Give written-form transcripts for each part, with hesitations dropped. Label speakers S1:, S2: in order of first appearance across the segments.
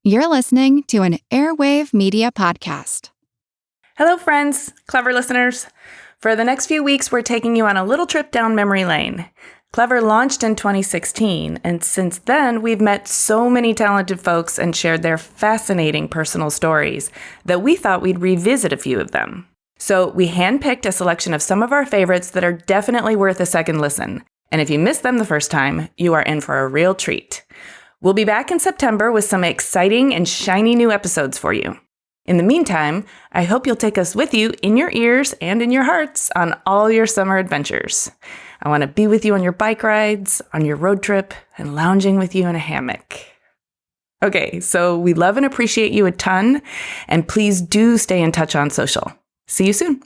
S1: You're listening to an Airwave Media Podcast.
S2: Hello, friends, clever listeners. For the next few weeks, we're taking you on a little trip down memory lane. Clever launched in 2016, and since then, we've met so many talented folks and shared their fascinating personal stories that we thought we'd revisit a few of them. So we handpicked a selection of some of our favorites that are definitely worth a second listen. And if you missed them the first time, you are in for a real treat. We'll be back in September with some exciting and shiny new episodes for you. In the meantime, I hope you'll take us with you in your ears and in your hearts on all your summer adventures. I want to be with you on your bike rides, on your road trip, and lounging with you in a hammock. Okay, so we love and appreciate you a ton, and please do stay in touch on social. See you soon.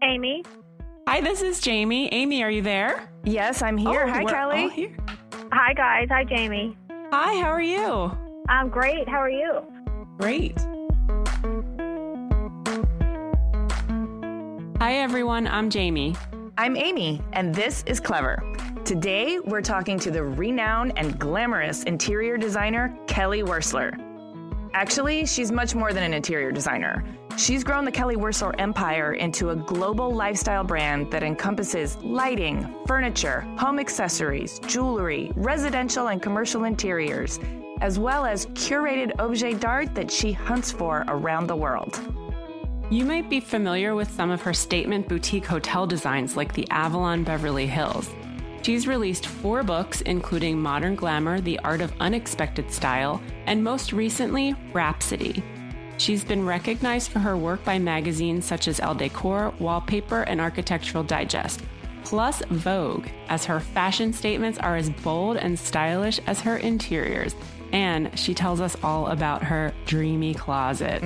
S3: Amy.
S4: Hi, this is Jaime. Amy, are you there?
S2: Yes, I'm here. Hi, Kelly.
S4: Here.
S3: Hi, guys. Hi, Jaime.
S4: Hi, how are you?
S3: I'm great. How are you?
S4: Great. Hi, everyone. I'm Jaime.
S5: I'm Amy, and this is Clever. Today, we're talking to the renowned and glamorous interior designer, Kelly Wearstler. Actually, she's much more than an interior designer. She's grown the Kelly Wearstler empire into a global lifestyle brand that encompasses lighting, furniture, home accessories, jewelry, residential and commercial interiors, as well as curated objet d'art that she hunts for around the world.
S4: You might be familiar with some of her statement boutique hotel designs like the Avalon Beverly Hills. She's released 4 books, including Modern Glamour, The Art of Unexpected Style, and most recently, Rhapsody. She's been recognized for her work by magazines such as Elle Decor, Wallpaper, and Architectural Digest, plus Vogue, as her fashion statements are as bold and stylish as her interiors. And she tells us all about her dreamy closet.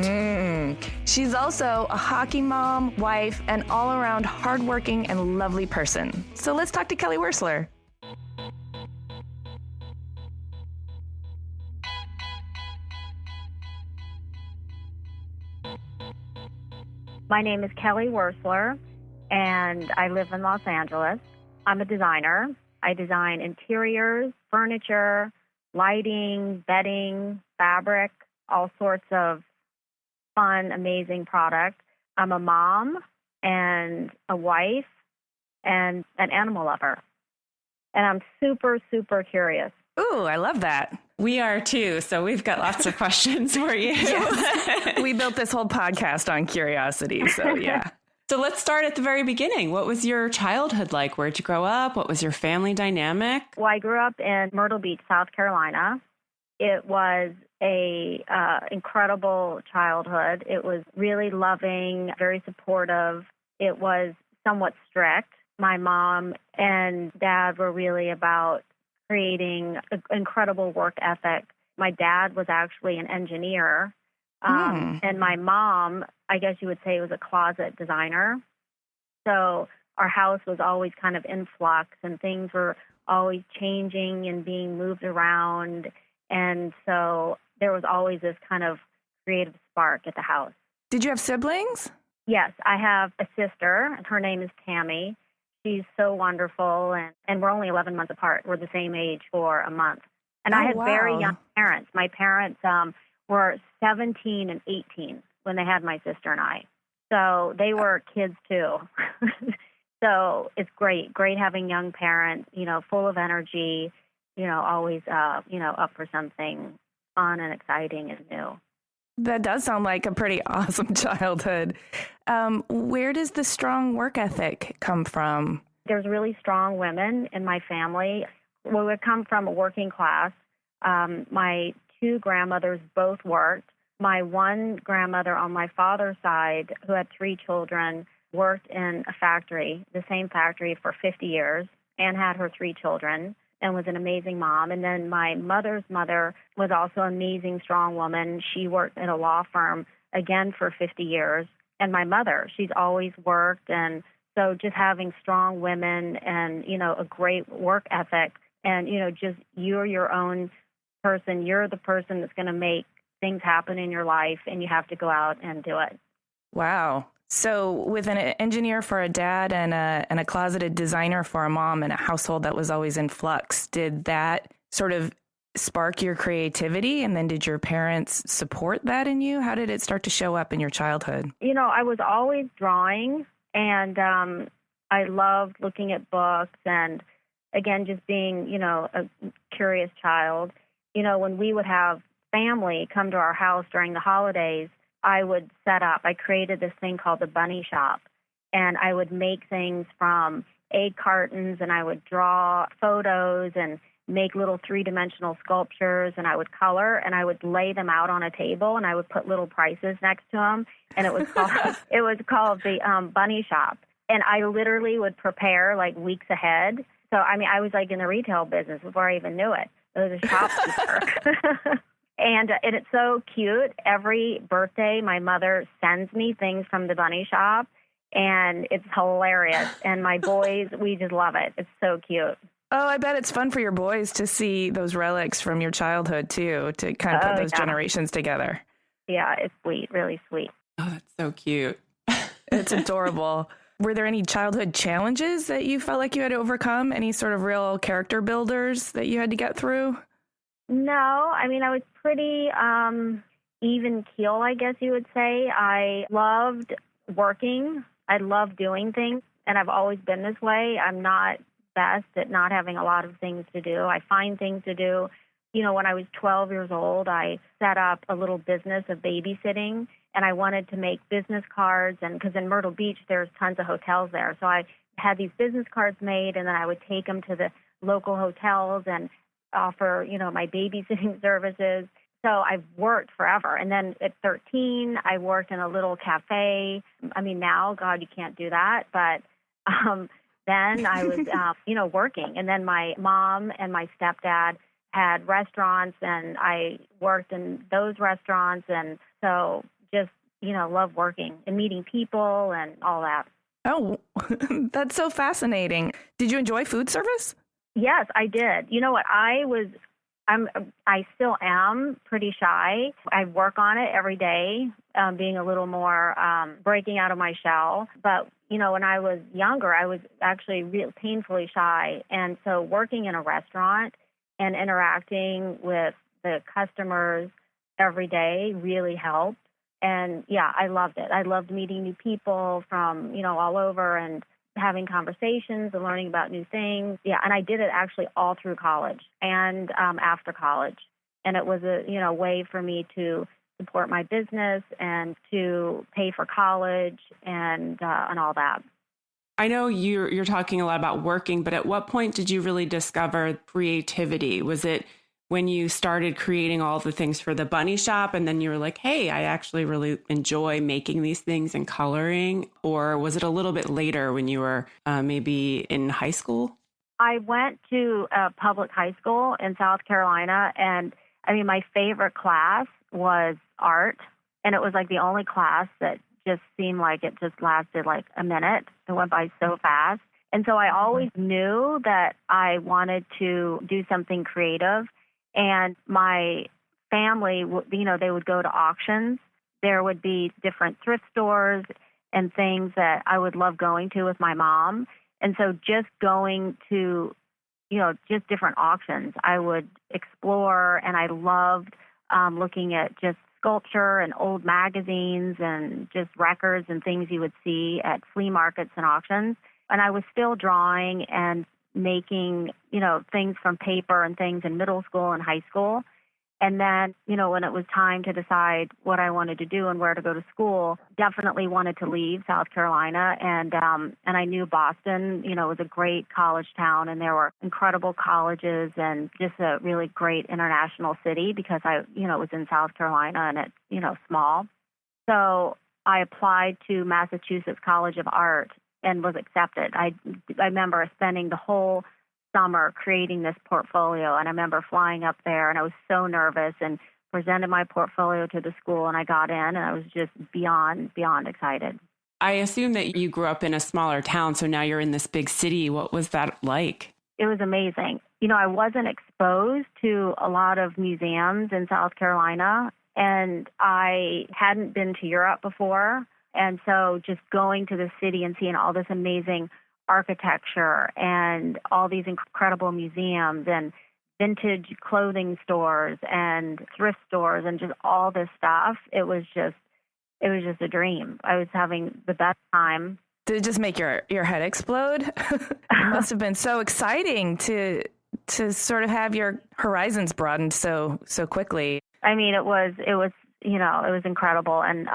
S5: She's also a hockey mom, wife, and all-around hardworking and lovely person. So let's talk to Kelly Wearstler.
S3: My name is Kelly Wearstler, and I live in Los Angeles. I'm a designer. I design interiors, furniture, lighting, bedding, fabric, all sorts of fun, amazing products. I'm a mom and a wife and an animal lover. And I'm super, super curious.
S5: Ooh, I love that.
S4: We are too, so we've got lots of questions for you.
S5: Yes. We built this whole podcast on curiosity, so yeah.
S4: So let's start at the very beginning. What was your childhood like? Where'd you grow up? What was your family dynamic?
S3: Well, I grew up in Myrtle Beach, South Carolina. It was a incredible childhood. It was really loving, very supportive. It was somewhat strict. My mom and dad were really about creating an incredible work ethic. My dad was actually an engineer. And my mom, I guess you would say, was a closet designer. So our house was always kind of in flux, and things were always changing and being moved around. And so there was always this kind of creative spark at the house.
S5: Did you have siblings?
S3: Yes, I have a sister, and her name is Tammy. She's so wonderful, and we're only 11 months apart. We're the same age for a month. And I had very young parents. My parents were 17 and 18 when they had my sister and I. So they were kids too. So it's great having young parents, full of energy, always, up for something fun and exciting and new.
S5: That does sound like a pretty awesome childhood. Where does the strong work ethic come from?
S3: There's really strong women in my family. We would come from a working class. My 2 grandmothers both worked. My one grandmother on my father's side, who had 3 children, worked in a factory, the same factory, for 50 years and had her 3 children and was an amazing mom. And then my mother's mother was also an amazing, strong woman. She worked at a law firm, again, for 50 years. And my mother, she's always worked. And so just having strong women and, a great work ethic and, just you're your own person. You're the person that's going to make things happen in your life, and you have to go out and do it.
S5: Wow. So with an engineer for a dad and a closeted designer for a mom in a household that was always in flux, did that sort of spark your creativity? And then did your parents support that in you? How did it start to show up in your childhood?
S3: I was always drawing, and I loved looking at books and, again, just being, a curious child. When we would have family come to our house during the holidays, I created this thing called the bunny shop, and I would make things from egg cartons, and I would draw photos and make little three-dimensional sculptures, and I would color, and I would lay them out on a table, and I would put little prices next to them, and it was called the bunny shop. And I literally would prepare like weeks ahead. So, I was like in the retail business before I even knew it. It was a shopkeeper. And it's so cute. Every birthday, my mother sends me things from the bunny shop, and it's hilarious. And my boys, we just love it. It's so cute.
S5: Oh, I bet it's fun for your boys to see those relics from your childhood, too, to kind of put those generations together.
S3: Yeah, it's sweet, really sweet.
S4: Oh, that's so cute.
S5: It's adorable. Were there any childhood challenges that you felt like you had to overcome? Any sort of real character builders that you had to get through?
S3: No, I was pretty even keel, I guess you would say. I loved working. I loved doing things, and I've always been this way. I'm not best at not having a lot of things to do. I find things to do. When I was 12 years old, I set up a little business of babysitting, and I wanted to make business cards, and because in Myrtle Beach, there's tons of hotels there. So I had these business cards made, and then I would take them to the local hotels and offer, my babysitting services. So I've worked forever. And then at 13, I worked in a little cafe. Now, God, you can't do that. But then I was, working. And then my mom and my stepdad had restaurants, and I worked in those restaurants. And so just, love working and meeting people and all that.
S5: Oh, that's so fascinating. Did you enjoy food service?
S3: Yes, I did. You know what? I still am pretty shy. I work on it every day, being a little more breaking out of my shell. But, when I was younger, I was actually real painfully shy. And so working in a restaurant and interacting with the customers every day really helped. And, yeah, I loved it. I loved meeting new people from, all over and having conversations and learning about new things. Yeah, and I did it actually all through college and after college. And it was a way for me to support my business and to pay for college and all that.
S4: I know you're talking a lot about working, but at what point did you really discover creativity? Was it when you started creating all the things for the bunny shop and then you were like, hey, I actually really enjoy making these things and coloring? Or was it a little bit later when you were maybe in high school?
S3: I went to a public high school in South Carolina, and my favorite class was art, and it was like the only class that just seemed like it just lasted like a minute. It went by so fast. And so I always knew that I wanted to do something creative. And my family, they would go to auctions. There would be different thrift stores and things that I would love going to with my mom. And so just going to, just different auctions, I would explore, and I loved looking at just sculpture and old magazines and just records and things you would see at flea markets and auctions. And I was still drawing and making, things from paper and things in middle school and high school. And then, when it was time to decide what I wanted to do and where to go to school, definitely wanted to leave South Carolina. And I knew Boston, was a great college town, and there were incredible colleges and just a really great international city because I, was in South Carolina and it's, small. So I applied to Massachusetts College of Art and was accepted. I remember spending the whole summer creating this portfolio, and I remember flying up there, and I was so nervous and presented my portfolio to the school, and I got in, and I was just beyond excited.
S4: I assume that you grew up in a smaller town, so now you're in this big city. What was that like?
S3: It was amazing. I wasn't exposed to a lot of museums in South Carolina, and I hadn't been to Europe before. And so just going to the city and seeing all this amazing architecture and all these incredible museums and vintage clothing stores and thrift stores and just all this stuff. It was just a dream. I was having the best time.
S5: Did it just make your head explode? It must have been so exciting to sort of have your horizons broadened so quickly.
S3: I mean, it was incredible. And,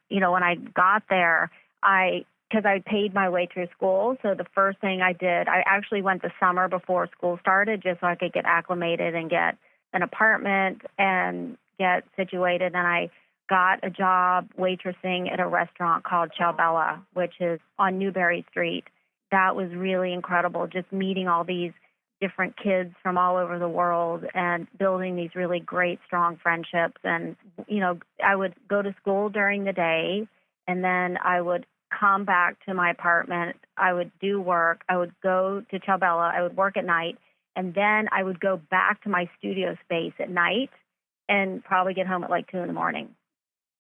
S3: when I got there, because I paid my way through school. So the first thing I did, I actually went the summer before school started just so I could get acclimated and get an apartment and get situated. And I got a job waitressing at a restaurant called Ciao Bella, which is on Newberry Street. That was really incredible, just meeting all these different kids from all over the world and building these really great, strong friendships. And, I would go to school during the day, and then I would come back to my apartment. I would do work. I would go to Ciao Bella. I would work at night, and then I would go back to my studio space at night and probably get home at like 2 a.m.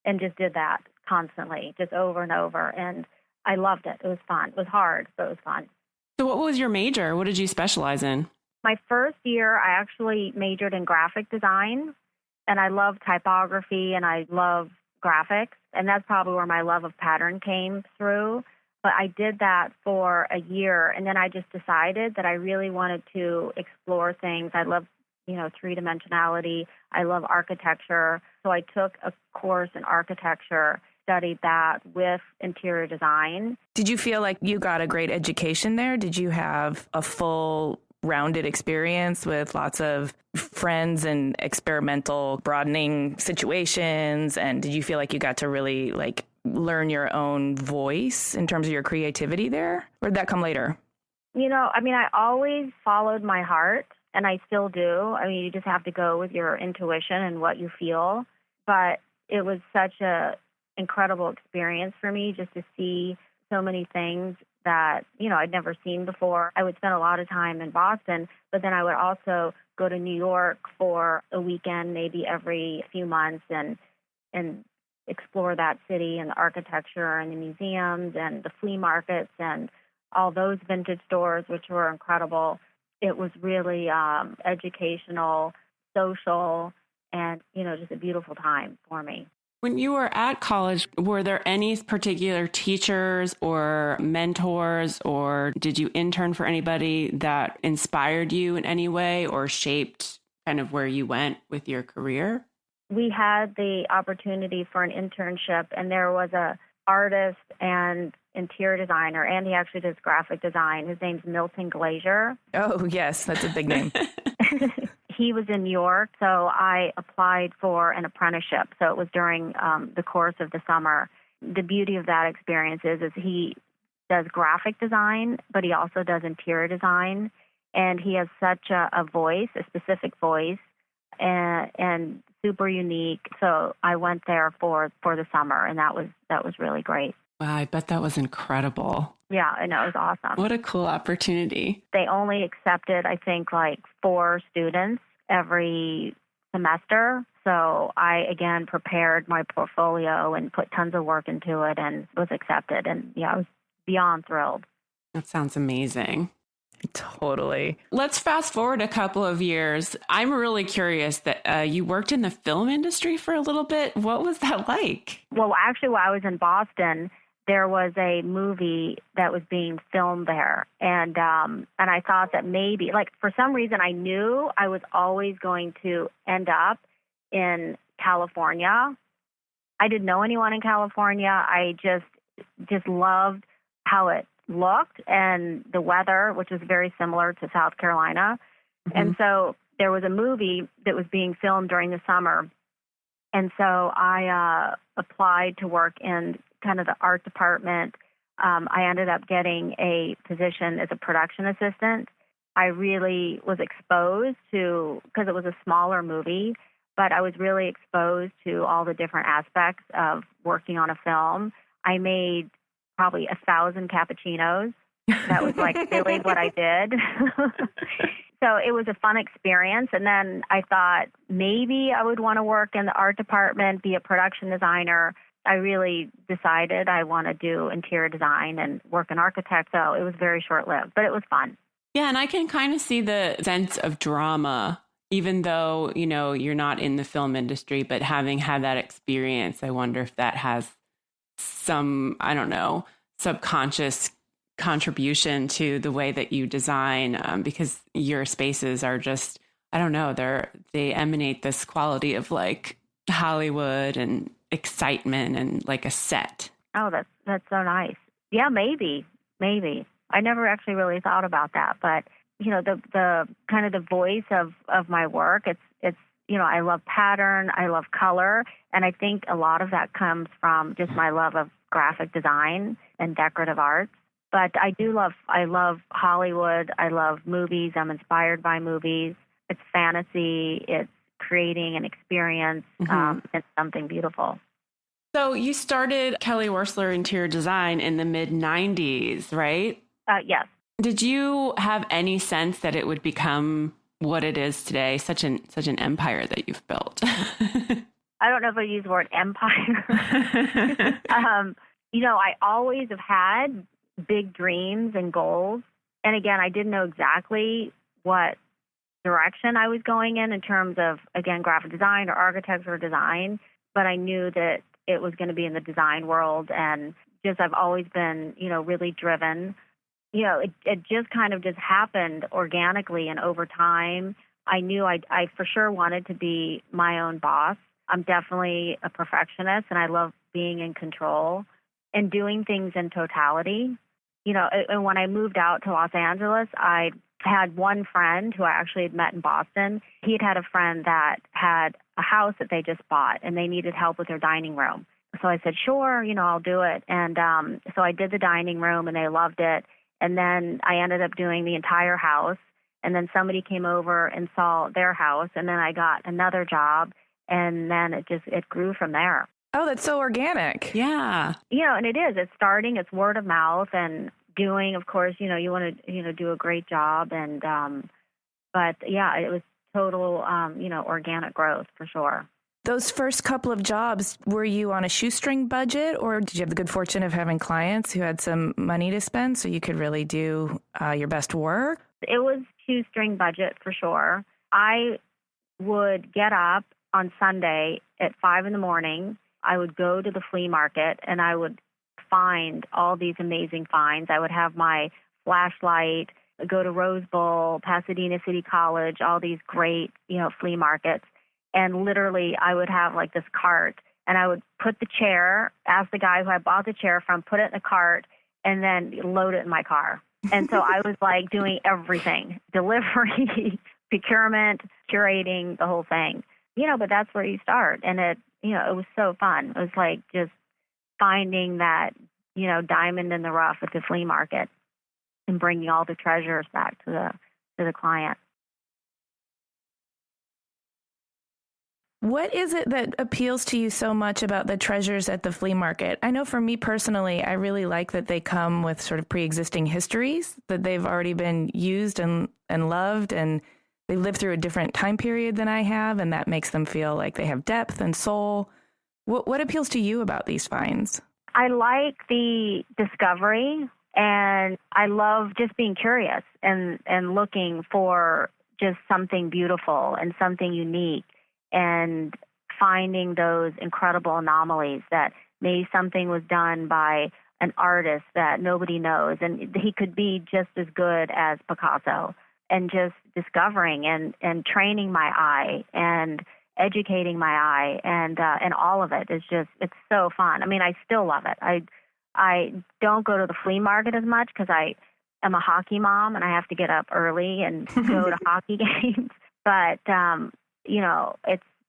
S3: and just did that constantly, just over and over. And I loved it. It was fun. It was hard, but it was fun.
S4: So what was your major? What did you specialize in?
S3: My first year, I actually majored in graphic design, and I love typography and I love graphics. And that's probably where my love of pattern came through. But I did that for a year, and then I just decided that I really wanted to explore things. I love, three-dimensionality. I love architecture. So I took a course in architecture, studied that with interior design.
S5: Did you feel like you got a great education there? Did you have a full rounded experience with lots of friends and experimental broadening situations? And did you feel like you got to really learn your own voice in terms of your creativity there? Or did that come later?
S3: I always followed my heart, and I still do. You just have to go with your intuition and what you feel. But it was such a incredible experience for me just to see so many things that, I'd never seen before. I would spend a lot of time in Boston, but then I would also go to New York for a weekend, maybe every few months, and explore that city and the architecture and the museums and the flea markets and all those vintage stores, which were incredible. It was really educational, social, and, just a beautiful time for me.
S4: When you were at college, were there any particular teachers or mentors, or did you intern for anybody that inspired you in any way or shaped kind of where you went with your career?
S3: We had the opportunity for an internship, and there was a artist and interior designer, and he actually does graphic design. His name's Milton Glazier.
S5: Oh, yes, that's a big name.
S3: He was in New York, so I applied for an apprenticeship. So it was during the course of the summer. The beauty of that experience is he does graphic design, but he also does interior design. And he has such a voice, a specific voice, and super unique. So I went there for the summer, and that was really great.
S4: Wow, I bet that was incredible.
S3: Yeah, I know, it was awesome.
S4: What a cool opportunity.
S3: They only accepted, I think, 4 students every semester. So I, again, prepared my portfolio and put tons of work into it and was accepted. And I was beyond thrilled.
S4: That sounds amazing.
S5: Totally.
S4: Let's fast forward a couple of years. I'm really curious that you worked in the film industry for a little bit. What was that like?
S3: Well, actually, while I was in Boston, there was a movie that was being filmed there. And I thought that maybe, for some reason, I knew I was always going to end up in California. I didn't know anyone in California. I just loved how it looked and the weather, which was very similar to South Carolina. Mm-hmm. And so there was a movie that was being filmed during the summer. And so I applied to work in kind of the art department. I ended up getting a position as a production assistant. I really was exposed to, because it was a smaller movie, but I was really exposed to all the different aspects of working on a film. I made probably 1,000 cappuccinos. That was really what I did. So it was a fun experience. And then I thought maybe I would want to work in the art department, be a production designer. I really decided I want to do interior design and work in architect. So it was very short-lived, but it was fun.
S4: Yeah, and I can kind of see the sense of drama, even though, you're not in the film industry, but having had that experience, I wonder if that has some, I don't know, subconscious contribution to the way that you design, because your spaces are just, I don't know, they emanate this quality of like Hollywood and excitement and like a set.
S3: Oh, that's so nice. Yeah, maybe. I never actually really thought about that, but the kind of the voice of my work, it's I love pattern, I love color, and I think a lot of that comes from just my love of graphic design and decorative arts. But I love Hollywood, I love movies, I'm inspired by movies. It's fantasy, it's creating an experience, it's something beautiful.
S4: So you started Kelly Wearstler Interior Design in the mid-90s, right?
S3: Yes.
S4: Did you have any sense that it would become what it is today, such an empire that you've built?
S3: I don't know if I use the word empire. I always have had big dreams and goals. And again, I didn't know exactly what direction I was going in terms of, again, graphic design or architecture or design. But I knew that it was going to be in the design world. And just I've always been, really driven. It just kind of just happened organically, and over time, I knew I for sure wanted to be my own boss. I'm definitely a perfectionist, and I love being in control and doing things in totality. And when I moved out to Los Angeles, I had one friend who I actually had met in Boston. He had a friend that had a house that they just bought, and they needed help with their dining room. So I said, sure, I'll do it. And so I did the dining room, and they loved it. And then I ended up doing the entire house. And then somebody came over and saw their house. And then I got another job. And then it grew from there.
S5: Oh, that's so organic.
S4: Yeah.
S3: And it is. It's starting. It's word of mouth and doing, of course, you want to, do a great job. And, but yeah, it was total, organic growth for sure.
S5: Those first couple of jobs, were you on a shoestring budget, or did you have the good fortune of having clients who had some money to spend so you could really do your best work?
S3: It was shoestring budget for sure. I would get up on Sunday at 5 a.m. I would go to the flea market and I would find all these amazing finds. I would have my flashlight, go to Rose Bowl, Pasadena City College, all these great, flea markets. And literally, I would have like this cart, and I would put the chair, ask the guy who I bought the chair from, put it in the cart, and then load it in my car. And so I was like doing everything, delivery, procurement, curating, the whole thing. But that's where you start. And it was so fun. It was like just finding that, diamond in the rough at the flea market and bringing all the treasures back to the client.
S5: What is it that appeals to you so much about the treasures at the flea market? I know for me personally, I really like that they come with sort of pre-existing histories, that they've already been used and loved, and they live through a different time period than I have, and that makes them feel like they have depth and soul. What appeals to you about these finds?
S3: I like the discovery, and I love just being curious and looking for just something beautiful and something unique, and finding those incredible anomalies that maybe something was done by an artist that nobody knows, and he could be just as good as Picasso, and just discovering and training my eye and educating my eye, and all of it is just, it's so fun. I mean, I still love it. I don't go to the flea market as much because I am a hockey mom and I have to get up early and go to hockey games, but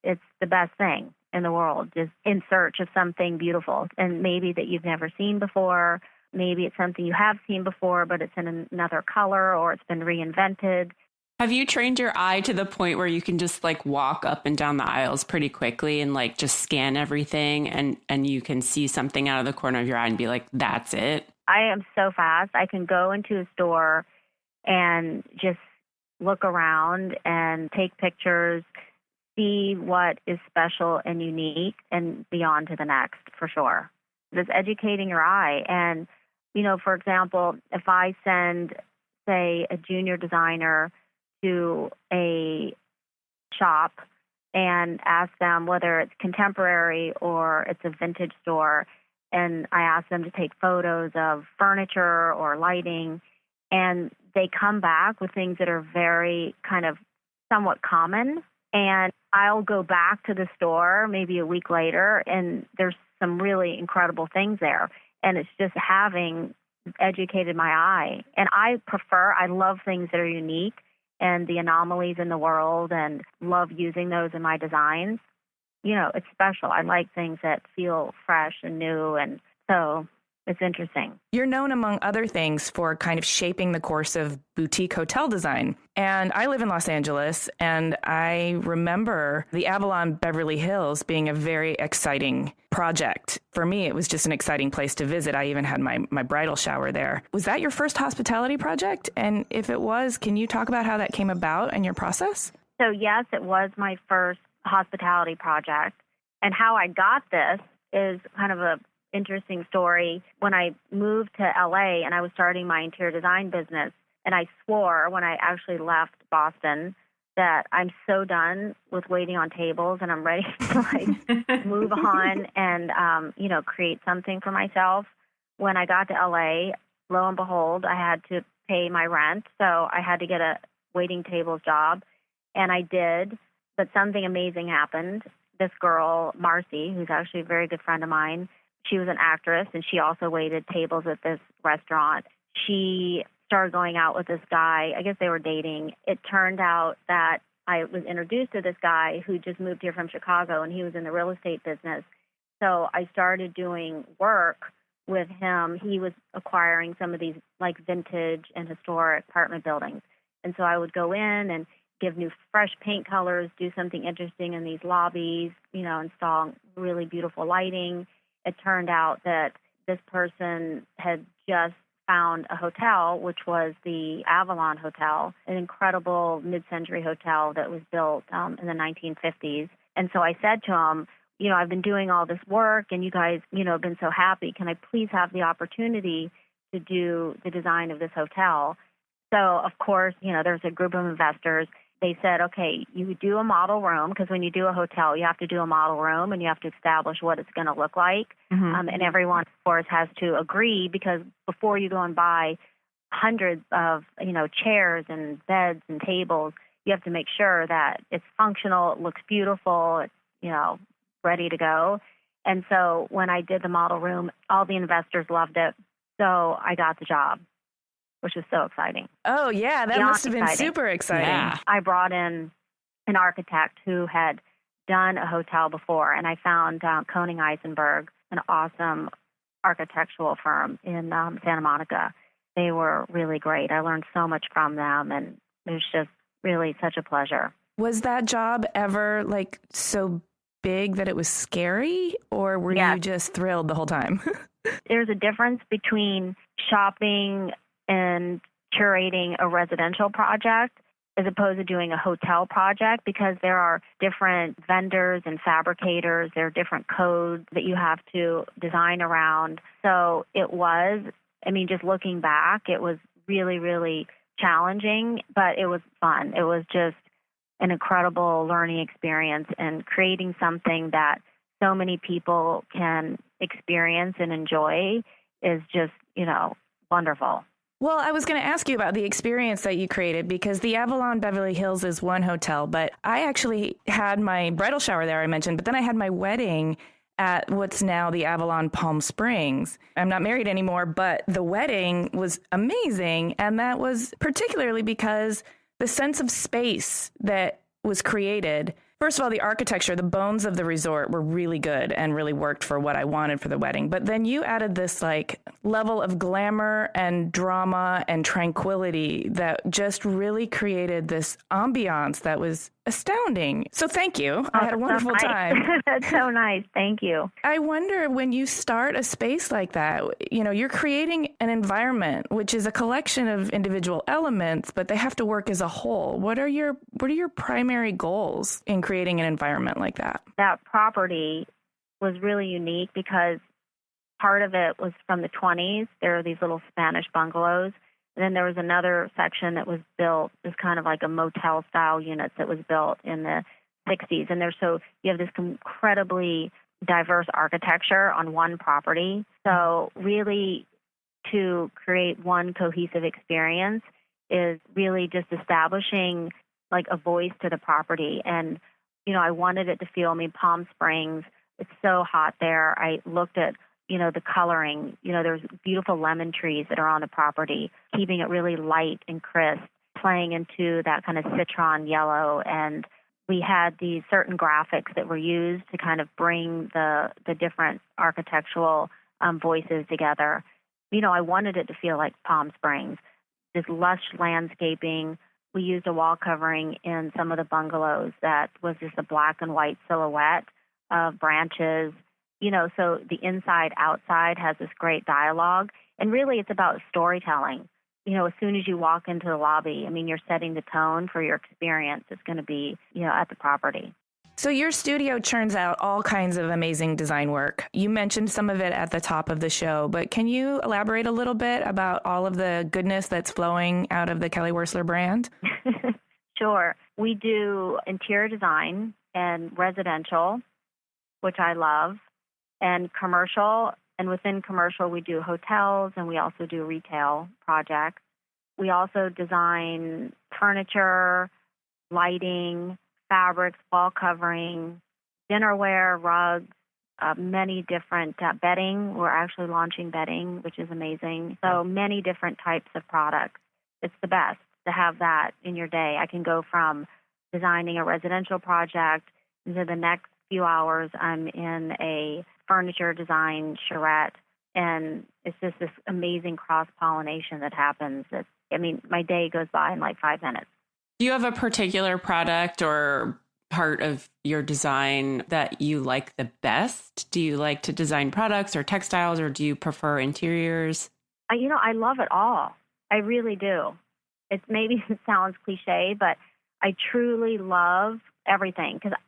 S3: it's the best thing in the world, just in search of something beautiful, and maybe that you've never seen before. Maybe it's something you have seen before, but it's in another color, or it's been reinvented.
S4: Have you trained your eye to the point where you can just like walk up and down the aisles pretty quickly and like just scan everything, and you can see something out of the corner of your eye and be like, that's it?
S3: I am so fast. I can go into a store and just look around and take pictures, see what is special and unique, and beyond to the next, for sure. It's educating your eye. And, for example, if I send say, a junior designer to a shop and ask them whether it's contemporary or it's a vintage store. And I ask them to take photos of furniture or lighting, and they come back with things that are very kind of somewhat common. And I'll go back to the store maybe a week later, and there's some really incredible things there. And it's just having educated my eye. And I love things that are unique and the anomalies in the world, and love using those in my designs. You know, it's special. I like things that feel fresh and new, and so it's interesting.
S5: You're known, among other things, for kind of shaping the course of boutique hotel design. And I live in Los Angeles, and I remember the Avalon Beverly Hills being a very exciting project. For me, it was just an exciting place to visit. I even had my bridal shower there. Was that your first hospitality project? And if it was, can you talk about how that came about and your process?
S3: So yes, it was my first hospitality project. And how I got this is kind of a interesting story. When I moved to LA and I was starting my interior design business, and I swore when I actually left Boston that I'm so done with waiting on tables and I'm ready to move on and create something for myself. When I got to LA, lo and behold, I had to pay my rent, so I had to get a waiting tables job, and I did. But something amazing happened. This girl, Marcy, who's actually a very good friend of mine, she was an actress, and she also waited tables at this restaurant. She started going out with this guy. I guess they were dating. It turned out that I was introduced to this guy who just moved here from Chicago, and he was in the real estate business. So I started doing work with him. He was acquiring some of these like vintage and historic apartment buildings. And so I would go in and give new fresh paint colors, do something interesting in these lobbies, install really beautiful lighting. It turned out that this person had just found a hotel, which was the Avalon Hotel, an incredible mid-century hotel that was built in the 1950s. And so I said to him, I've been doing all this work, and you guys, have been so happy. Can I please have the opportunity to do the design of this hotel? So, of course, there's a group of investors. They said, okay, you do a model room, because when you do a hotel, you have to do a model room and you have to establish what it's going to look like. Mm-hmm. And everyone, of course, has to agree, because before you go and buy hundreds of, chairs and beds and tables, you have to make sure that it's functional, it looks beautiful, it's, ready to go. And so when I did the model room, all the investors loved it. So I got the job, which was so exciting.
S5: Oh, yeah, that must have been super exciting. Yeah.
S3: I brought in an architect who had done a hotel before, and I found Koning Eisenberg, an awesome architectural firm in Santa Monica. They were really great. I learned so much from them, and it was just really such a pleasure.
S5: Was that job ever so big that it was scary, or were you just thrilled the whole time?
S3: There's a difference between shopping and curating a residential project as opposed to doing a hotel project, because there are different vendors and fabricators. There are different codes that you have to design around. So it was, just looking back, it was really, really challenging, but it was fun. It was just an incredible learning experience, and creating something that so many people can experience and enjoy is just, wonderful.
S5: Well, I was going to ask you about the experience that you created, because the Avalon Beverly Hills is one hotel, but I actually had my bridal shower there, I mentioned, but then I had my wedding at what's now the Avalon Palm Springs. I'm not married anymore, but the wedding was amazing. And that was particularly because the sense of space that was created. First of all, the architecture, the bones of the resort were really good and really worked for what I wanted for the wedding. But then you added this level of glamour and drama and tranquility that just really created this ambiance that was astounding. So thank you. I had a wonderful time.
S3: That's so nice. Thank you.
S5: I wonder, when you start a space like that, you're creating an environment which is a collection of individual elements, but they have to work as a whole. What are your primary goals in creating an environment like that?
S3: That property was really unique because part of it was from the 20s. There are these little Spanish bungalows. And then there was another section that was built, it was kind of like a motel style unit that was built in the 60s. And you have this incredibly diverse architecture on one property. So really to create one cohesive experience is really just establishing like a voice to the property. And, I wanted it to feel, Palm Springs, it's so hot there. I looked at, the coloring, there's beautiful lemon trees that are on the property, keeping it really light and crisp, playing into that kind of citron yellow. And we had these certain graphics that were used to kind of bring the different architectural voices together. I wanted it to feel like Palm Springs, this lush landscaping. We used a wall covering in some of the bungalows that was just a black and white silhouette of branches. So the inside, outside has this great dialogue. And really it's about storytelling. As soon as you walk into the lobby, you're setting the tone for your experience. It's going to be, at the property.
S5: So your studio churns out all kinds of amazing design work. You mentioned some of it at the top of the show, but can you elaborate a little bit about all of the goodness that's flowing out of the Kelly Wearstler brand?
S3: Sure. We do interior design and residential, which I love, and commercial. And within commercial, we do hotels and we also do retail projects. We also design furniture, lighting, fabrics, wall covering, dinnerware, rugs, many different bedding. We're actually launching bedding, which is amazing. So many different types of products. It's the best to have that in your day. I can go from designing a residential project into the next few hours I'm in a furniture design charrette, and it's just this amazing cross-pollination that happens. My day goes by in like 5 minutes.
S4: Do you have a particular product or part of your design that you like the best? Do you like to design products or textiles, or do you prefer interiors?
S3: I love it all. I really do. It sounds cliche, but I truly love everything because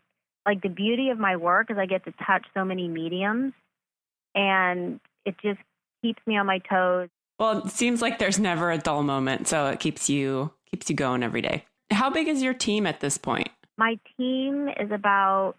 S3: the beauty of my work is I get to touch so many mediums, and it just keeps me on my toes.
S4: Well, it seems like there's never a dull moment, so it keeps you going every day. How big is your team at this point?
S3: My team is about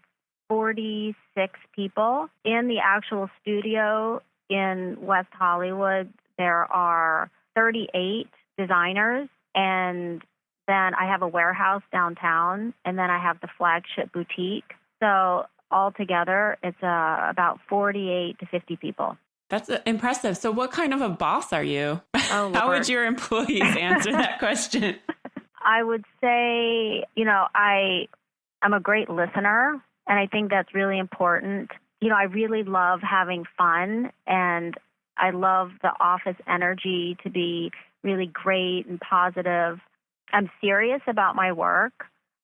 S3: 46 people. In the actual studio in West Hollywood, there are 38 designers, and then I have a warehouse downtown, and then I have the flagship boutique. So altogether, it's about 48 to 50 people.
S4: That's impressive. So what kind of a boss are you?
S3: Oh,
S4: How would your employees answer that question?
S3: I would say, I'm a great listener, and I think that's really important. I really love having fun, and I love the office energy to be really great and positive. I'm serious about my work.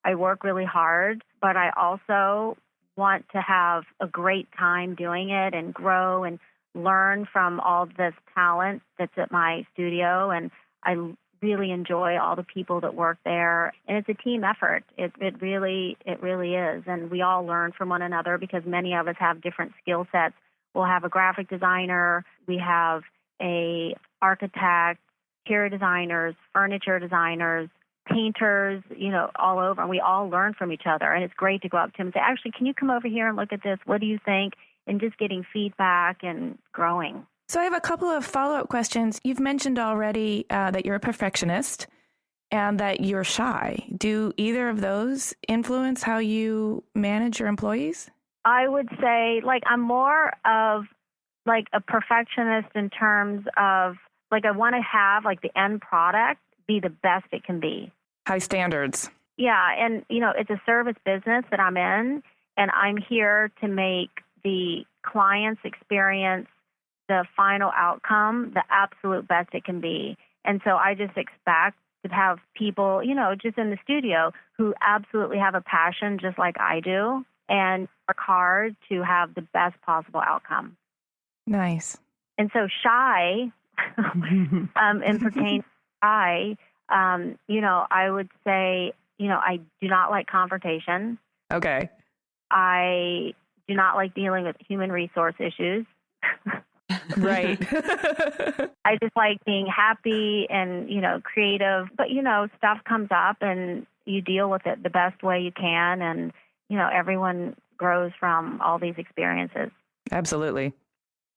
S3: I work really hard, but I also want to have a great time doing it and grow and learn from all this talent that's at my studio. And I really enjoy all the people that work there. And it's a team effort. It really is. And we all learn from one another because many of us have different skill sets. We'll have a graphic designer. We have a architect, interior designers, furniture designers, painters, all over. And we all learn from each other. And it's great to go up to them and say, actually, can you come over here and look at this? What do you think? And just getting feedback and growing.
S5: So I have a couple of follow-up questions. You've mentioned already that you're a perfectionist and that you're shy. Do either of those influence how you manage your employees?
S3: I would say, I'm more of, a perfectionist in terms of, I want to have, the end product be the best it can be.
S5: High standards.
S3: Yeah, and, it's a service business that I'm in, and I'm here to make the client's experience, the final outcome, the absolute best it can be. And so I just expect to have people, just in the studio who absolutely have a passion just like I do and work hard to have the best possible outcome.
S5: Nice.
S3: And so shy, and pertain to shy, I would say, I do not like confrontation.
S5: Okay.
S3: I do not like dealing with human resource issues.
S5: Right.
S3: I just like being happy and, creative. But, stuff comes up and you deal with it the best way you can. And, everyone grows from all these experiences.
S5: Absolutely.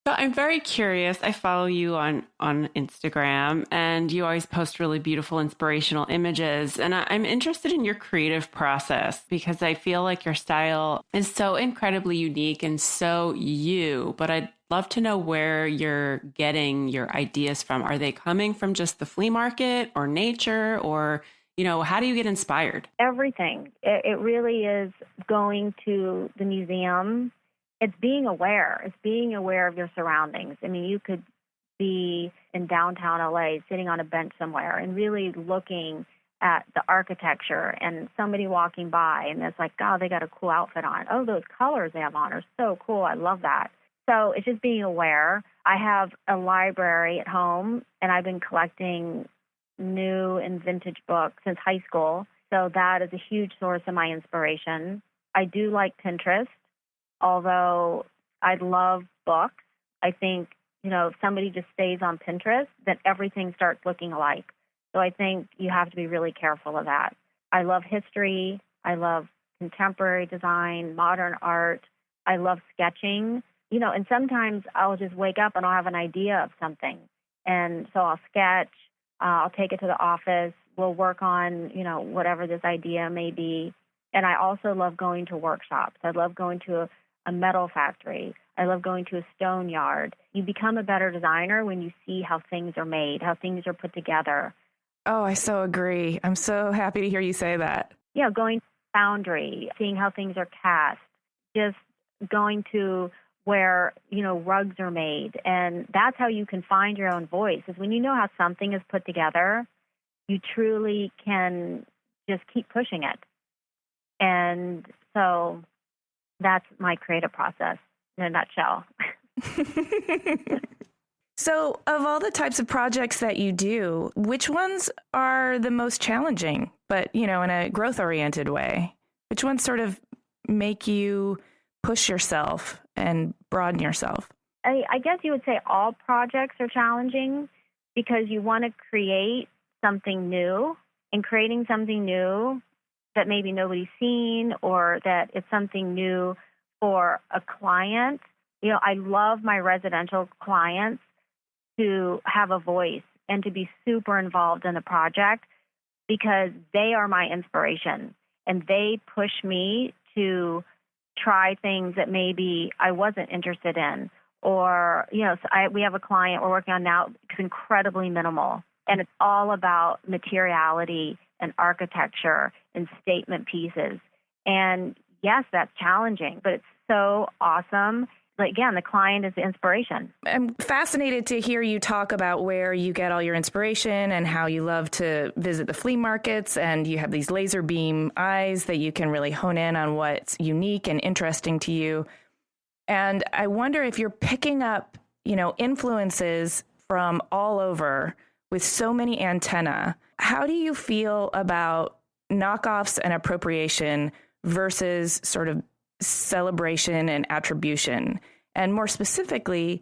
S4: So I'm very curious. I follow you on Instagram, and you always post really beautiful, inspirational images. And I'm interested in your creative process because I feel like your style is so incredibly unique and so you. But I'd love to know where you're getting your ideas from. Are they coming from just the flea market or nature, or how do you get inspired?
S3: Everything. It really is going to the museum. It's being aware. It's being aware of your surroundings. I mean, you could be in downtown LA sitting on a bench somewhere and really looking at the architecture and somebody walking by and it's like, oh, they got a cool outfit on. Oh, those colors they have on are so cool. I love that. So it's just being aware. I have a library at home and I've been collecting new and vintage books since high school. So that is a huge source of my inspiration. I do like Pinterest. Although I love books, I think, if somebody just stays on Pinterest, then everything starts looking alike. So I think you have to be really careful of that. I love history. I love contemporary design, modern art. I love sketching, and sometimes I'll just wake up and I'll have an idea of something. And so I'll sketch, I'll take it to the office. We'll work on, whatever this idea may be. And I also love going to workshops. I love going to a metal factory. I love going to a stone yard. You become a better designer when you see how things are made, how things are put together.
S5: Oh, I so agree. I'm so happy to hear you say that.
S3: Yeah, going to a foundry, seeing how things are cast, just going to where, rugs are made. And that's how you can find your own voice, is when you know how something is put together, you truly can just keep pushing it. And so that's my creative process in a nutshell.
S5: So, of all the types of projects that you do, which ones are the most challenging, but, in a growth-oriented way? Which ones sort of make you push yourself and broaden yourself?
S3: I guess you would say all projects are challenging because you want to create something new, and creating something new that maybe nobody's seen or that it's something new for a client. I love my residential clients to have a voice and to be super involved in the project because they are my inspiration and they push me to try things that maybe I wasn't interested in. Or, we have a client we're working on now. It's incredibly minimal, and it's all about materiality and architecture and statement pieces. And yes, that's challenging, but it's so awesome. But again, the client is the inspiration.
S5: I'm fascinated to hear you talk about where you get all your inspiration and how you love to visit the flea markets, and you have these laser beam eyes that you can really hone in on what's unique and interesting to you. And I wonder if you're picking up, influences from all over with so many antennae. How do you feel about knockoffs and appropriation versus sort of celebration and attribution? And more specifically,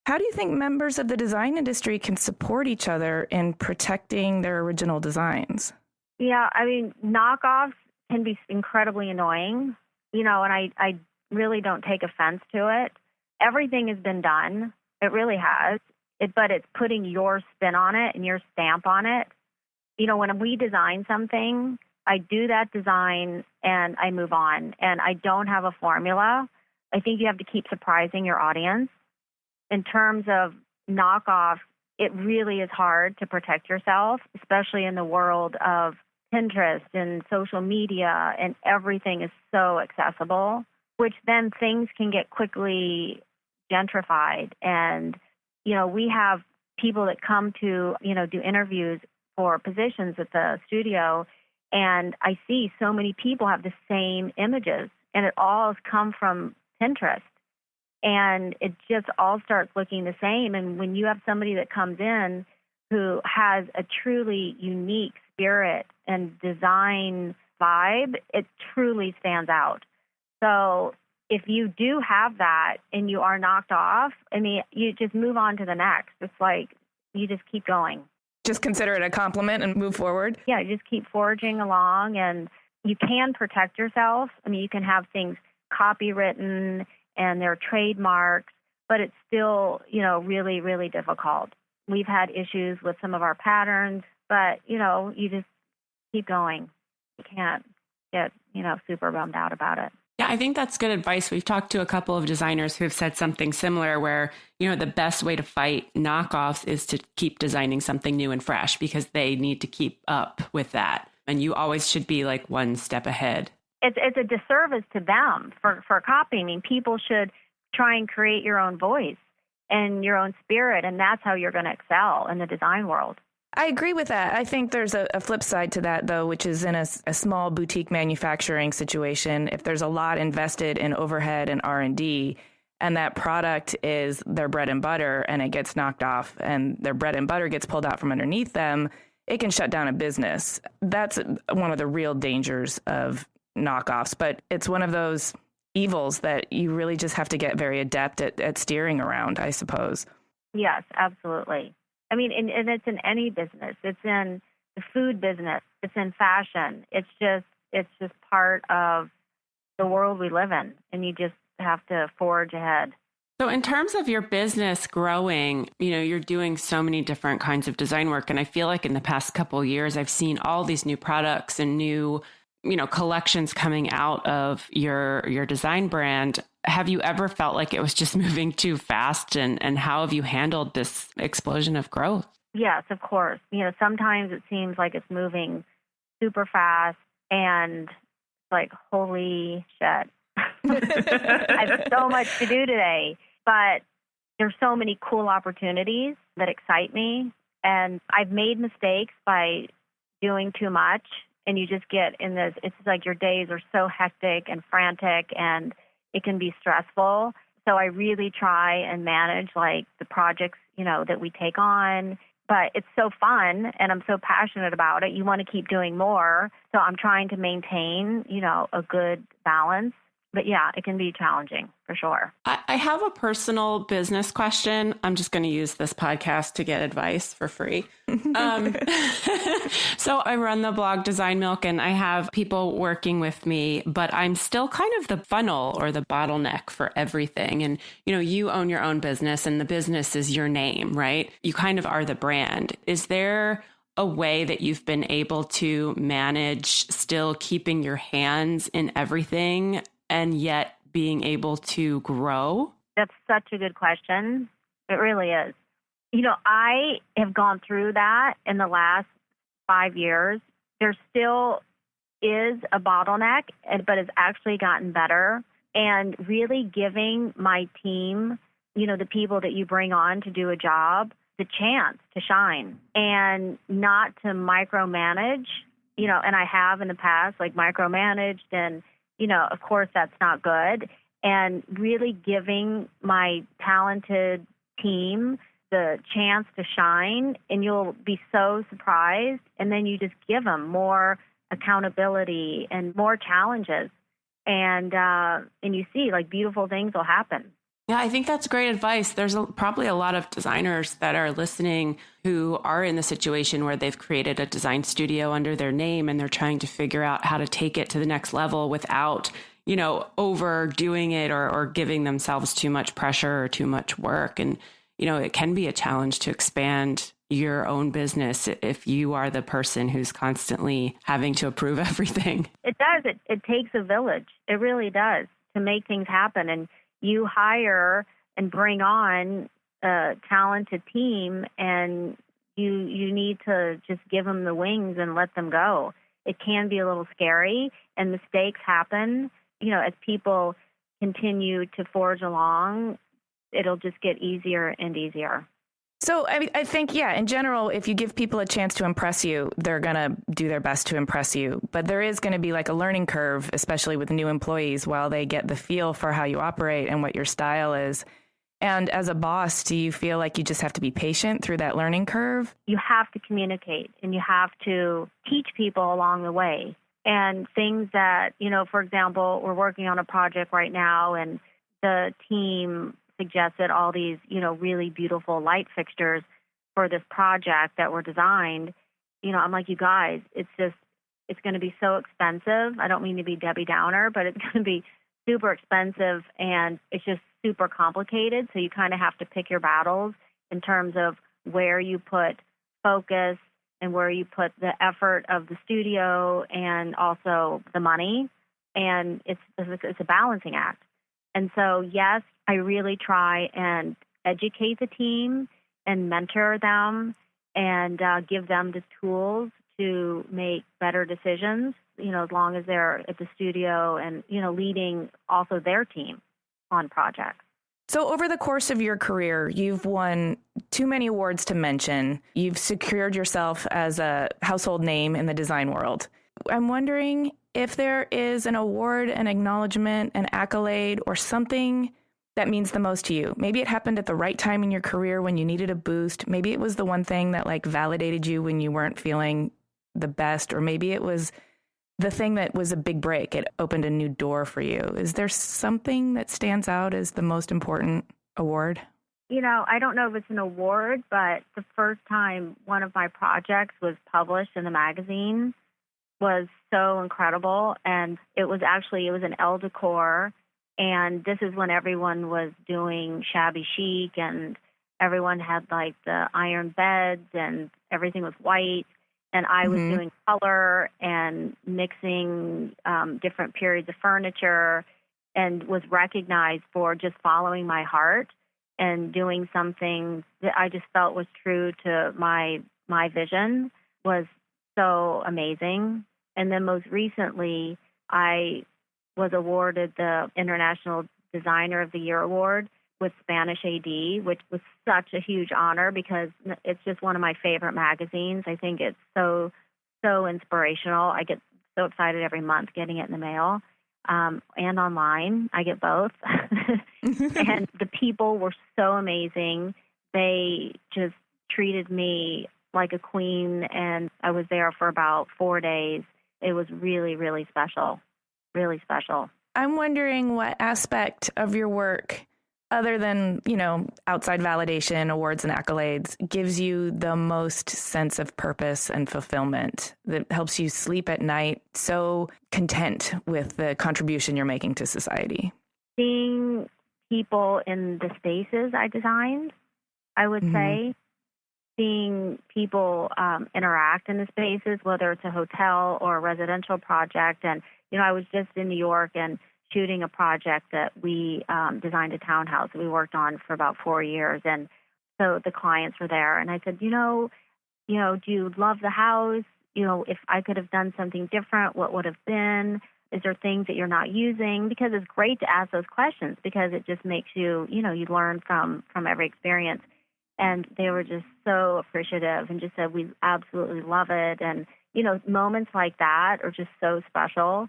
S5: how do you think members of the design industry can support each other in protecting their original designs?
S3: Yeah, I mean, knockoffs can be incredibly annoying, and I really don't take offense to it. Everything has been done. It really has. But it's putting your spin on it and your stamp on it. When we design something, I do that design and I move on. And I don't have a formula. I think you have to keep surprising your audience. In terms of knockoffs, it really is hard to protect yourself, especially in the world of Pinterest and social media, and everything is so accessible, which then things can get quickly gentrified. And, we have people that come to, do interviews for positions at the studio, and I see so many people have the same images, and it all has come from Pinterest. And it just all starts looking the same. And when you have somebody that comes in who has a truly unique spirit and design vibe, it truly stands out. So if you do have that and you are knocked off, I mean, you just move on to the next. It's like you just keep going.
S5: Just consider it a compliment and move forward.
S3: Yeah, you just keep forging along, and you can protect yourself. I mean, you can have things copywritten and there are trademarks, but it's still, really, really difficult. We've had issues with some of our patterns, but, you just keep going. You can't get, super bummed out about it.
S4: Yeah, I think that's good advice. We've talked to a couple of designers who have said something similar where, the best way to fight knockoffs is to keep designing something new and fresh because they need to keep up with that. And you always should be like one step ahead.
S3: It's a disservice to them for copying. I mean, people should try and create your own voice and your own spirit, and that's how you're going to excel in the design world.
S5: I agree with that. I think there's a flip side to that, though, which is in a small boutique manufacturing situation. If there's a lot invested in overhead and R&D, and that product is their bread and butter, and it gets knocked off, and their bread and butter gets pulled out from underneath them, it can shut down a business. That's one of the real dangers of knockoffs. But it's one of those evils that you really just have to get very adept at steering around, I suppose.
S3: Yes, absolutely. I mean, and it's in any business. It's in the food business. It's in fashion. It's just part of the world we live in, and you just have to forge ahead.
S4: So in terms of your business growing, you're doing so many different kinds of design work. And I feel like in the past couple of years, I've seen all these new products and new, collections coming out of your design brand. Have you ever felt like it was just moving too fast? And how have you handled this explosion of growth?
S3: Yes, of course. Sometimes it seems like it's moving super fast and it's like, holy shit. I have so much to do today. But there's so many cool opportunities that excite me. And I've made mistakes by doing too much. And you just get in this, it's like your days are so hectic and frantic and it can be stressful. So I really try and manage like the projects, that we take on. But it's so fun and I'm so passionate about it. You want to keep doing more. So I'm trying to maintain, a good balance. But yeah, it can be challenging for sure.
S4: I have a personal business question. I'm just going to use this podcast to get advice for free. So I run the blog Design Milk and I have people working with me, but I'm still kind of the funnel or the bottleneck for everything. And, you own your own business and the business is your name, right? You kind of are the brand. Is there a way that you've been able to manage still keeping your hands in everything and yet being able to grow?
S3: That's such a good question. It really is. I have gone through that in the last 5 years. There still is a bottleneck, but it's actually gotten better. And really giving my team, the people that you bring on to do a job, the chance to shine and not to micromanage, and I have in the past, like micromanaged and of course, that's not good. And really giving my talented team the chance to shine, and you'll be so surprised. And then you just give them more accountability and more challenges. And you see, like, beautiful things will happen.
S4: Yeah, I think that's great advice. There's probably a lot of designers that are listening who are in the situation where they've created a design studio under their name and they're trying to figure out how to take it to the next level without, overdoing it or giving themselves too much pressure or too much work. And, it can be a challenge to expand your own business if you are the person who's constantly having to approve everything.
S3: It does. It takes a village. It really does to make things happen. And you hire and bring on a talented team, and you need to just give them the wings and let them go. It can be a little scary, and mistakes happen. As people continue to forge along, it'll just get easier and easier.
S5: So I think, in general, if you give people a chance to impress you, they're going to do their best to impress you. But there is going to be like a learning curve, especially with new employees, while they get the feel for how you operate and what your style is. And as a boss, do you feel like you just have to be patient through that learning curve?
S3: You have to communicate and you have to teach people along the way. And things that, for example, we're working on a project right now and the team suggested all these, really beautiful light fixtures for this project that were designed. I'm like, you guys, it's going to be so expensive. I don't mean to be Debbie Downer, but it's going to be super expensive and it's just super complicated. So you kind of have to pick your battles in terms of where you put focus and where you put the effort of the studio and also the money. And it's a balancing act. And so, yes, I really try and educate the team and mentor them and give them the tools to make better decisions, as long as they're at the studio and, leading also their team on projects.
S5: So over the course of your career, you've won too many awards to mention. You've secured yourself as a household name in the design world. I'm wondering if there is an award, an acknowledgement, an accolade, or something that means the most to you. Maybe it happened at the right time in your career when you needed a boost. Maybe it was the one thing that validated you when you weren't feeling the best, or maybe it was the thing that was a big break. It opened a new door for you. Is there something that stands out as the most important award?
S3: I don't know if it's an award, but the first time one of my projects was published in the magazine was so incredible. And it was an Elle decor. And this is when everyone was doing shabby chic and everyone had the iron beds and everything was white. And I was doing color and mixing different periods of furniture and was recognized for just following my heart and doing something that I just felt was true to my vision. Was so amazing. And then most recently, I was awarded the International Designer of the Year Award with Spanish AD, which was such a huge honor because it's just one of my favorite magazines. I think it's so inspirational. I get so excited every month getting it in the mail and online. I get both. And the people were so amazing. They just treated me like a queen, and I was there for about 4 days. It was really, really special, really special.
S5: I'm wondering what aspect of your work, other than, outside validation, awards and accolades, gives you the most sense of purpose and fulfillment that helps you sleep at night so content with the contribution you're making to society?
S3: Seeing people in the spaces I designed, I would say. Seeing people interact in the spaces, whether it's a hotel or a residential project. And, I was just in New York and shooting a project that we designed a townhouse that we worked on for about 4 years. And so the clients were there. And I said, do you love the house? If I could have done something different, what would have been? Is there things that you're not using? Because it's great to ask those questions because it just makes you, you learn from every experience. And they were just so appreciative and just said, we absolutely love it. And, moments like that are just so special.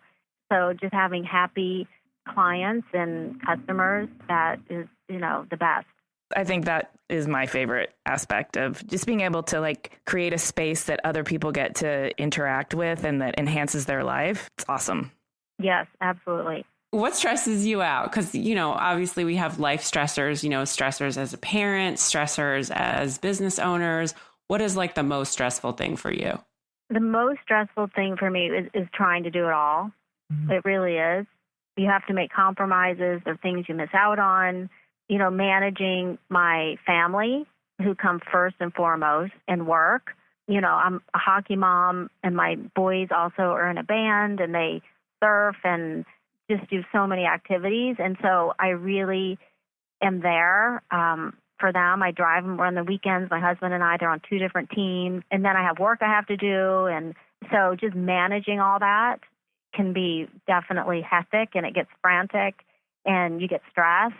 S3: So just having happy clients and customers, that is, the best.
S5: I think that is my favorite aspect of just being able to create a space that other people get to interact with and that enhances their life. It's awesome.
S3: Yes, absolutely.
S4: What stresses you out? Because, obviously we have life stressors, stressors as a parent, stressors as business owners. What is the most stressful thing for you?
S3: The most stressful thing for me is trying to do it all. It really is. You have to make compromises. There are things you miss out on. Managing my family, who come first and foremost, and work. I'm a hockey mom, and my boys also are in a band, and they surf and just do so many activities. And so I really am there for them. I drive them on the weekends. My husband and I, they're on 2 different teams. And then I have work I have to do. And so just managing all that can be definitely hectic, and it gets frantic and you get stressed.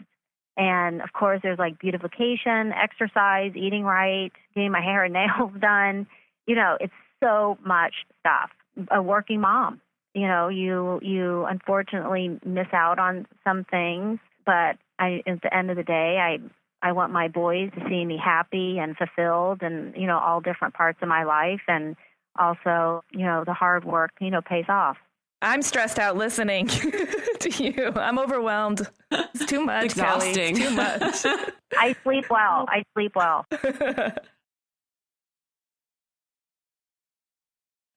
S3: And of course, there's beautification, exercise, eating right, getting my hair and nails done. It's so much stuff. A working mom, you unfortunately miss out on some things, but at the end of the day, I want my boys to see me happy and fulfilled and, all different parts of my life. And also, the hard work, pays off.
S5: I'm stressed out listening to you. I'm overwhelmed. It's too much,
S4: It's exhausting.
S5: Kelly. It's too much.
S3: I sleep well. I sleep well.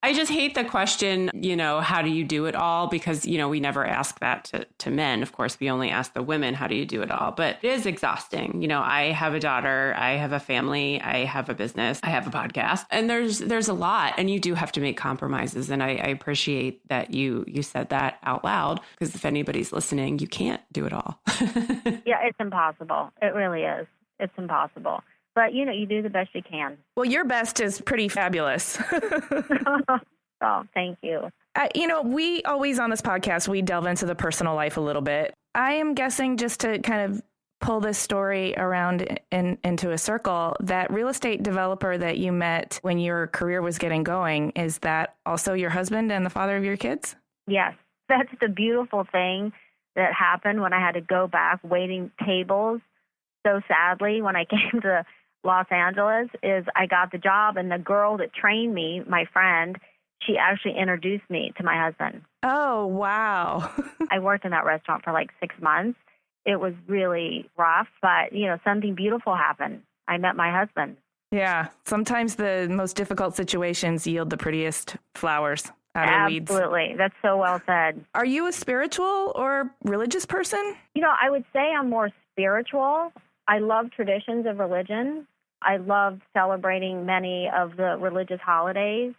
S4: I just hate the question, how do you do it all? Because, we never ask that to men. Of course, we only ask the women, how do you do it all? But it is exhausting. I have a daughter, I have a family, I have a business, I have a podcast, and there's a lot, and you do have to make compromises. And I appreciate that you said that out loud, because if anybody's listening, you can't do it all.
S3: Yeah, it's impossible. It really is. It's impossible. But, you do the best you can.
S5: Well, your best is pretty fabulous.
S3: Oh, thank you.
S5: We always on this podcast, we delve into the personal life a little bit. I am guessing, just to kind of pull this story around into a circle, that real estate developer that you met when your career was getting going, is that also your husband and the father of your kids?
S3: Yes. That's the beautiful thing that happened when I had to go back waiting tables so sadly when I came to Los Angeles, is I got the job, and the girl that trained me, my friend, she actually introduced me to my husband.
S5: Oh, wow.
S3: I worked in that restaurant for like 6 months. It was really rough, but, something beautiful happened. I met my husband.
S5: Yeah. Sometimes the most difficult situations yield the prettiest flowers out of the weeds.
S3: Absolutely. That's so well said.
S5: Are you a spiritual or religious person?
S3: I would say I'm more spiritual. I love traditions of religion. I love celebrating many of the religious holidays,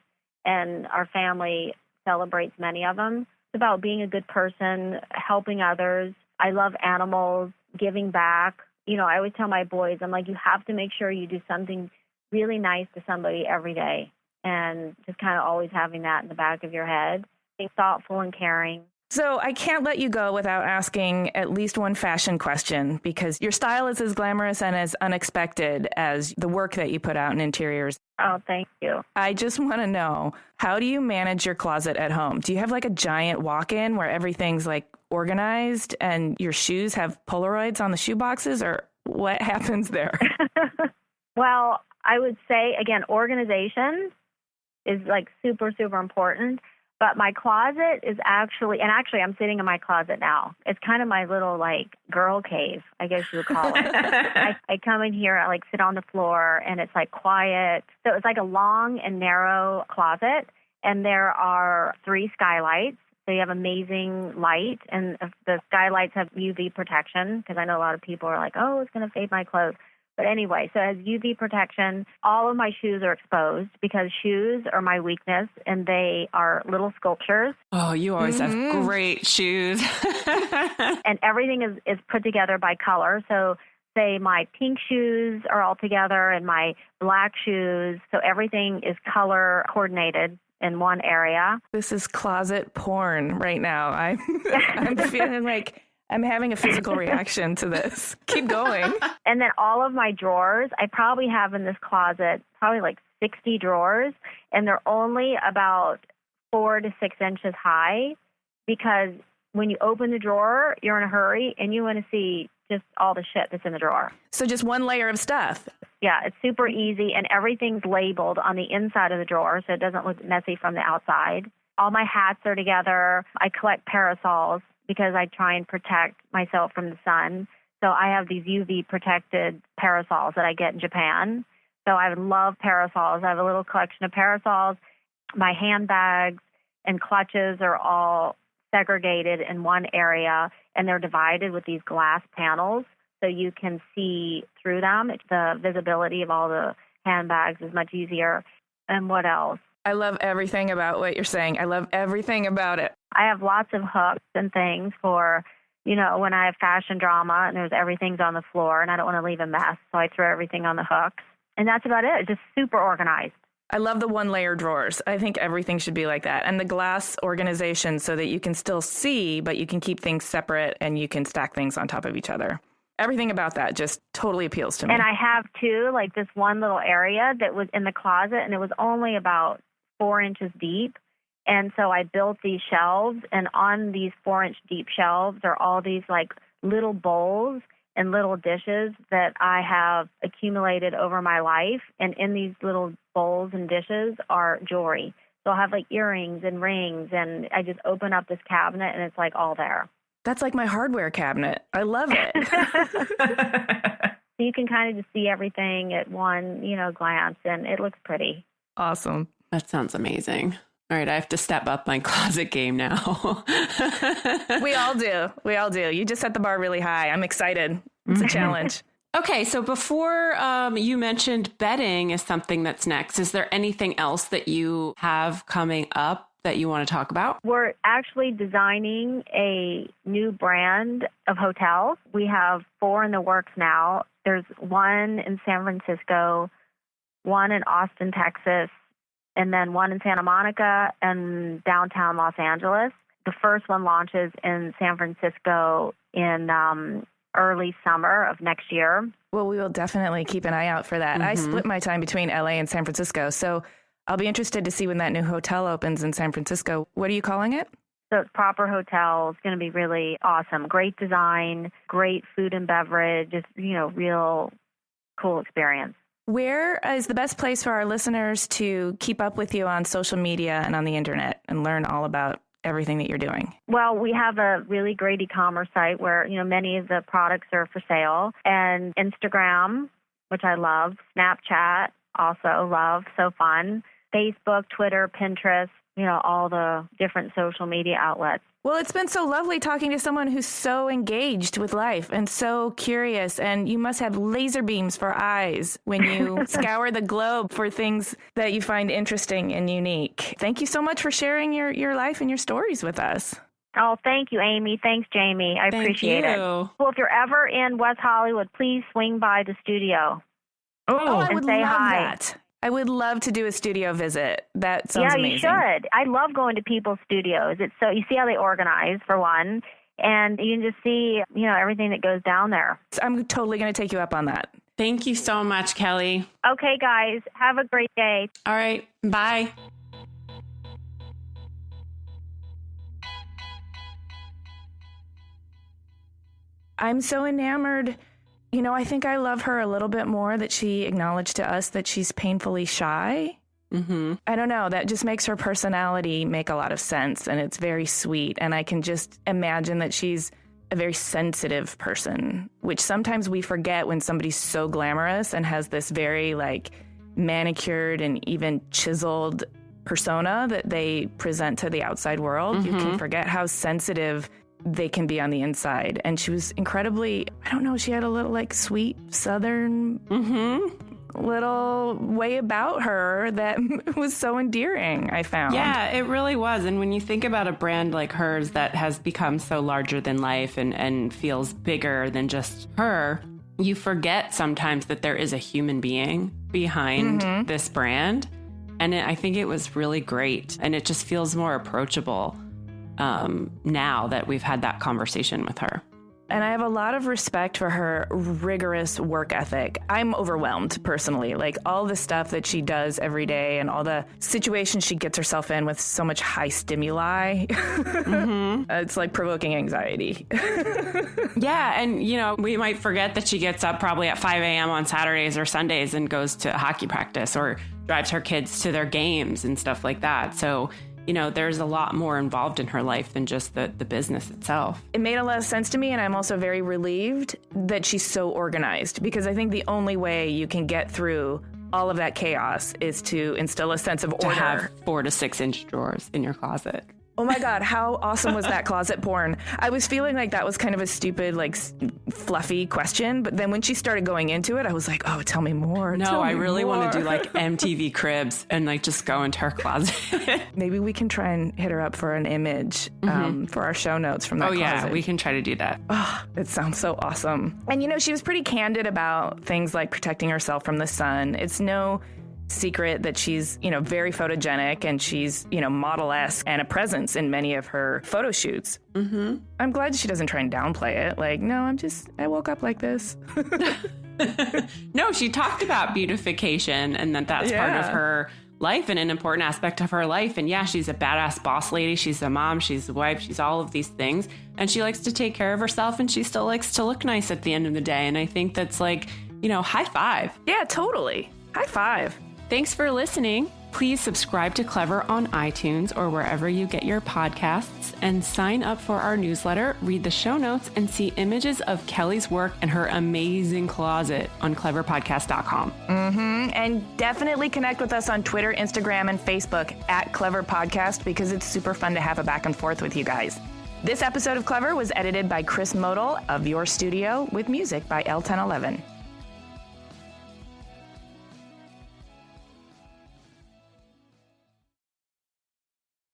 S3: and our family celebrates many of them. It's about being a good person, helping others. I love animals, giving back. I always tell my boys, I'm like, you have to make sure you do something really nice to somebody every day, and just kind of always having that in the back of your head, being thoughtful and caring.
S5: So I can't let you go without asking at least one fashion question, because your style is as glamorous and as unexpected as the work that you put out in interiors.
S3: Oh, thank you.
S5: I just want to know, how do you manage your closet at home? Do you have like a giant walk-in where everything's like organized and your shoes have Polaroids on the shoe boxes, or what happens there?
S3: Well, I would say, again, organization is like super, super important. But my closet is actually I'm sitting in my closet now. It's kind of my little like girl cave, I guess you would call it. I come in here, I like sit on the floor, and it's like quiet. So it's like a long and narrow closet, and there are 3 skylights. So you have amazing light, and the skylights have UV protection, because I know a lot of people are like, oh, it's going to fade my clothes. But anyway, so it has UV protection. All of my shoes are exposed, because shoes are my weakness, and they are little sculptures.
S4: Oh, you always have great shoes.
S3: And everything is put together by color. So say my pink shoes are all together, and my black shoes. So everything is color coordinated in one area.
S5: This is closet porn right now. I'm feeling like I'm having a physical reaction to this. Keep going.
S3: And then all of my drawers, I probably have in this closet probably like 60 drawers, and they're only about 4 to 6 inches high, because when you open the drawer, you're in a hurry and you want to see just all the shit that's in the drawer.
S5: So just one layer of stuff.
S3: Yeah, it's super easy, and everything's labeled on the inside of the drawer, so it doesn't look messy from the outside. All my hats are together. I collect parasols, because I try and protect myself from the sun. So I have these UV protected parasols that I get in Japan. So I love parasols. I have a little collection of parasols. My handbags and clutches are all segregated in one area, and they're divided with these glass panels, so you can see through them. The visibility of all the handbags is much easier. And what else?
S5: I love everything about what you're saying. I love everything about it.
S3: I have lots of hooks and things for, when I have fashion drama and everything's on the floor, and I don't want to leave a mess, so I throw everything on the hooks. And that's about it. It's just super organized.
S5: I love the one-layer drawers. I think everything should be like that. And the glass organization, so that you can still see, but you can keep things separate and you can stack things on top of each other. Everything about that just totally appeals to me.
S3: And I have, too, like this one little area that was in the closet, and it was only about 4 inches deep. And so I built these shelves, and on these 4-inch deep shelves are all these like little bowls and little dishes that I have accumulated over my life. And in these little bowls and dishes are jewelry. So I'll have like earrings and rings, and I just open up this cabinet and it's like all there.
S5: That's like my hardware cabinet. I love it.
S3: So you can kind of just see everything at one, glance, and it looks pretty.
S5: Awesome.
S4: That sounds amazing. All right, I have to step up my closet game now.
S5: We all do. You just set the bar really high. I'm excited. It's a challenge.
S4: Okay, so before you mentioned bedding is something that's next. Is there anything else that you have coming up that you want to talk about?
S3: We're actually designing a new brand of hotels. We have 4 in the works now. There's one in San Francisco, one in Austin, Texas, and then one in Santa Monica and downtown Los Angeles. The first one launches in San Francisco in early summer of next year.
S5: Well, we will definitely keep an eye out for that. I split my time between LA and San Francisco, so I'll be interested to see when that new hotel opens in San Francisco. What are you calling it?
S3: So it's Proper Hotel. It's going to be really awesome. Great design, great food and beverage, just, real cool experience.
S5: Where is the best place for our listeners to keep up with you on social media and on the internet and learn all about everything that you're doing?
S3: Well, we have a really great e-commerce site where, many of the products are for sale, and Instagram, which I love, Snapchat, also love, so fun, Facebook, Twitter, Pinterest, all the different social media outlets.
S5: Well, it's been so lovely talking to someone who's so engaged with life and so curious, and you must have laser beams for eyes when you scour the globe for things that you find interesting and unique. Thank you so much for sharing your life and your stories with us.
S3: Oh, thank you, Amy. Thanks, Jaime. I appreciate it. Well, if you're ever in West Hollywood, please swing by the studio.
S5: Oh, I would love
S3: hi.
S5: that. I would love to do a studio visit. That sounds amazing.
S3: Yeah, you should. I love going to people's studios. It's so you see how they organize, for one, and you can just see, everything that goes down there.
S5: I'm totally going to take you up on that.
S4: Thank you so much, Kelly.
S3: Okay, guys. Have a great day.
S4: All right. Bye.
S5: I'm so enamored. I think I love her a little bit more that she acknowledged to us that she's painfully shy. Mm-hmm. I don't know. That just makes her personality make a lot of sense, and it's very sweet. And I can just imagine that she's a very sensitive person, which sometimes we forget when somebody's so glamorous and has this very manicured and even chiseled persona that they present to the outside world. Mm-hmm. You can forget how sensitive they can be on the inside. And she was incredibly, she had a little sweet Southern little way about her that was so endearing, I found.
S4: Yeah, it really was. And when you think about a brand like hers that has become so larger than life and feels bigger than just her, you forget sometimes that there is a human being behind this brand. And I think it was really great. And it just feels more approachable now that we've had that conversation with her.
S5: And I have a lot of respect for her rigorous work ethic. I'm overwhelmed personally, all the stuff that she does every day and all the situations she gets herself in with so much high stimuli. It's provoking anxiety.
S4: Yeah. And, we might forget that she gets up probably at 5 a.m. on Saturdays or Sundays and goes to hockey practice or drives her kids to their games and stuff like that. So, there's a lot more involved in her life than just the business itself.
S5: It made a lot of sense to me, and I'm also very relieved that she's so organized, because I think the only way you can get through all of that chaos is to instill a sense of order.
S4: To have 4 to 6 inch drawers in your closet.
S5: Oh my God, how awesome was that closet porn? I was feeling like that was kind of a stupid, fluffy question. But then when she started going into it, I was like, oh, tell me more.
S4: No, I really want to do MTV Cribs and just go into her closet.
S5: Maybe we can try and hit her up for an image for our show notes from that closet.
S4: Oh, yeah, we can try to do that.
S5: Oh, it sounds so awesome. And, she was pretty candid about things like protecting herself from the sun. It's no secret that she's, very photogenic, and she's, model-esque and a presence in many of her photo shoots. Mm-hmm. I'm glad she doesn't try and downplay it. No, I woke up like this.
S4: No, she talked about beautification and that's part of her life and an important aspect of her life. And yeah, she's a badass boss lady. She's a mom. She's a wife. She's all of these things. And she likes to take care of herself, and she still likes to look nice at the end of the day. And I think that's high five.
S5: Yeah, totally. High five.
S4: Thanks for listening. Please subscribe to Clever on iTunes or wherever you get your podcasts, and sign up for our newsletter, read the show notes, and see images of Kelly's work and her amazing closet on cleverpodcast.com.
S5: And definitely connect with us on Twitter, Instagram, and Facebook at Clever Podcast, because it's super fun to have a back and forth with you guys. This episode of Clever was edited by Chris Modal of Your Studio, with music by L1011.